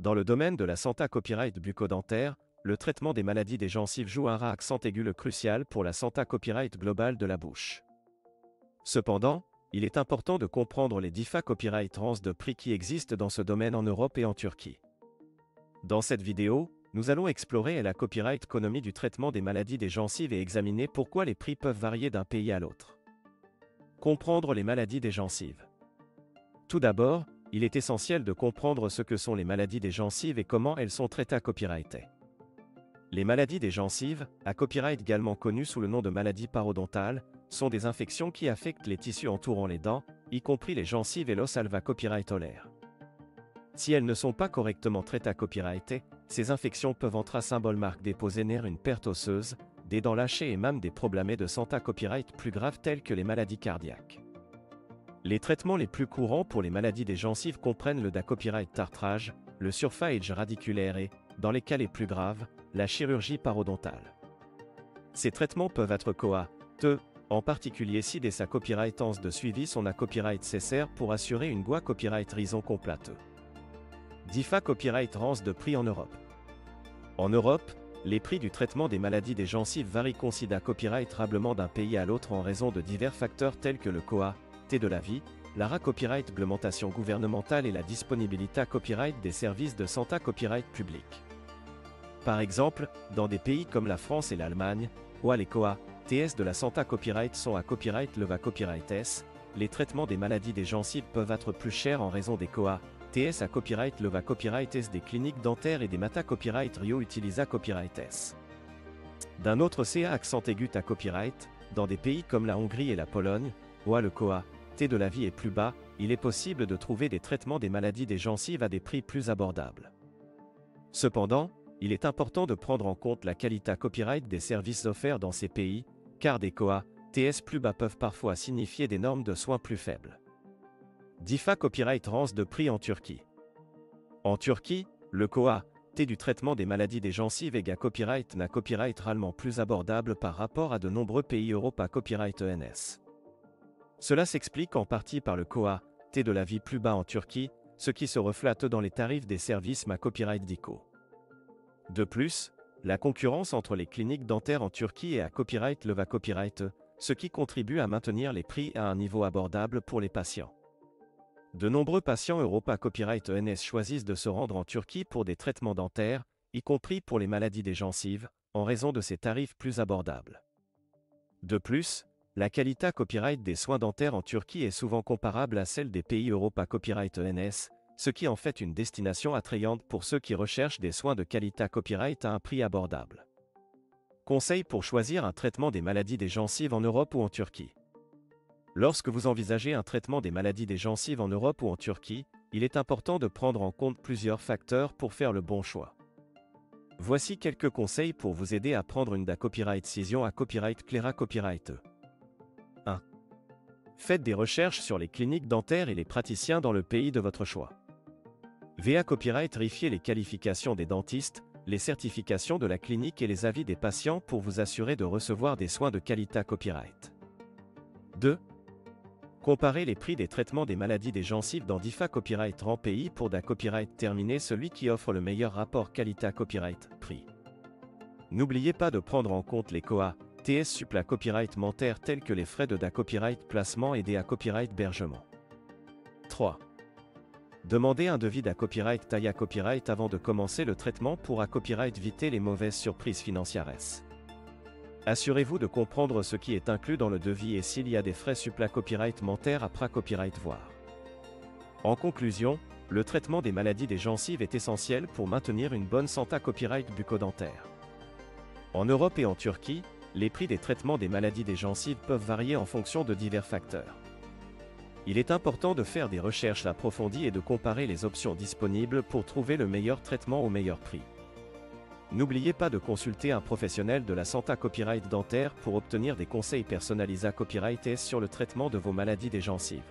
Dans le domaine de la santé copyright bucco-dentaire, le traitement des maladies des gencives joue un accent aigu crucial pour la santé copyright globale de la bouche. Cependant, il est important de comprendre les différents copyright ranges de prix qui existent dans ce domaine en Europe et en Turquie. Dans cette vidéo, nous allons explorer la copyright économie du traitement des maladies des gencives et examiner pourquoi les prix peuvent varier d'un pays à l'autre. Comprendre les maladies des gencives. Tout d'abord, il est essentiel de comprendre ce que sont les maladies des gencives et comment elles sont traitées à copyright. Les maladies des gencives, à copyright également connues sous le nom de maladies parodontales, sont des infections qui affectent les tissus entourant les dents, y compris les gencives et l'os alvéolaire copyright-olaire. Si elles ne sont pas correctement traitées à copyright, ces infections peuvent entrer à symbole marque déposer une perte osseuse, des dents lâchées et même des problèmes de santé à copyright plus graves tels que les maladies cardiaques. Les traitements les plus courants pour les maladies des gencives comprennent le copyright tartrage, le surface radiculaire et, dans les cas les plus graves, la chirurgie parodontale. Ces traitements peuvent être coûteux, en particulier si des copyright de suivi sont à copyright nécessaire pour assurer une copyright raison complète. DIFA copyright range de prix en Europe. En Europe, les prix du traitement des maladies des gencives varient considérablement d'un pays à l'autre en raison de divers facteurs tels que le coût de la vie, la copyright réglementation gouvernementale et la disponibilité copyright des services de santé copyright public. Par exemple, dans des pays comme la France et l'Allemagne, où les TS de la santé copyright sont à copyright leva copyright S, les traitements des maladies des gencives peuvent être plus chers en raison des TS à copyright leva copyright S des cliniques dentaires et des mata copyright Rio utilisa copyright S. D'un autre accent aigu à copyright, dans des pays comme la Hongrie et la Pologne, où le T de la vie est plus bas, il est possible de trouver des traitements des maladies des gencives à des prix plus abordables. Cependant, il est important de prendre en compte la qualité copyright des services offerts dans ces pays, car des TS plus bas peuvent parfois signifier des normes de soins plus faibles. DIFA copyright range de prix en Turquie. En Turquie, le T du traitement des maladies des gencives est copyright n'a copyright réellement plus abordable par rapport à de nombreux pays Europe à copyright ENS. Cela s'explique en partie par le T de la vie plus bas en Turquie, ce qui se reflète dans les tarifs des services à copyright DICO. De plus, la concurrence entre les cliniques dentaires en Turquie et à copyright leva copyright, ce qui contribue à maintenir les prix à un niveau abordable pour les patients. De nombreux patients Europe à copyright ENS choisissent de se rendre en Turquie pour des traitements dentaires, y compris pour les maladies des gencives, en raison de ces tarifs plus abordables. De plus, la qualité copyright des soins dentaires en Turquie est souvent comparable à celle des pays Europe à copyright ENS, ce qui en fait une destination attrayante pour ceux qui recherchent des soins de qualité copyright à un prix abordable. Conseils pour choisir un traitement des maladies des gencives en Europe ou en Turquie. Lorsque vous envisagez un traitement des maladies des gencives en Europe ou en Turquie, il est important de prendre en compte plusieurs facteurs pour faire le bon choix. Voici quelques conseils pour vous aider à prendre une copyright décision à copyright claire à copyright. 1. Faites des recherches sur les cliniques dentaires et les praticiens dans le pays de votre choix. VA Copyright vérifiez les qualifications des dentistes, les certifications de la clinique et les avis des patients pour vous assurer de recevoir des soins de qualité copyright. 2. Comparez les prix des traitements des maladies des gencives dans DIFA Copyright rang pays pour copyright terminé celui qui offre le meilleur rapport qualité copyright prix. N'oubliez pas de prendre en compte les TS suppla copyright mentaires tels que les frais de copyright placement et des copyright hébergement. 3. Demandez un devis copyright taille copyright avant de commencer le traitement pour copyright éviter les mauvaises surprises financières. Assurez-vous de comprendre ce qui est inclus dans le devis et s'il y a des frais suppla copyright mentaires après copyright voir. En conclusion, le traitement des maladies des gencives est essentiel pour maintenir une bonne santé copyright bucco-dentaire. En Europe et en Turquie, les prix des traitements des maladies des gencives peuvent varier en fonction de divers facteurs. Il est important de faire des recherches approfondies et de comparer les options disponibles pour trouver le meilleur traitement au meilleur prix. N'oubliez pas de consulter un professionnel de la santé copyright dentaire pour obtenir des conseils personnalisés copyright S sur le traitement de vos maladies des gencives.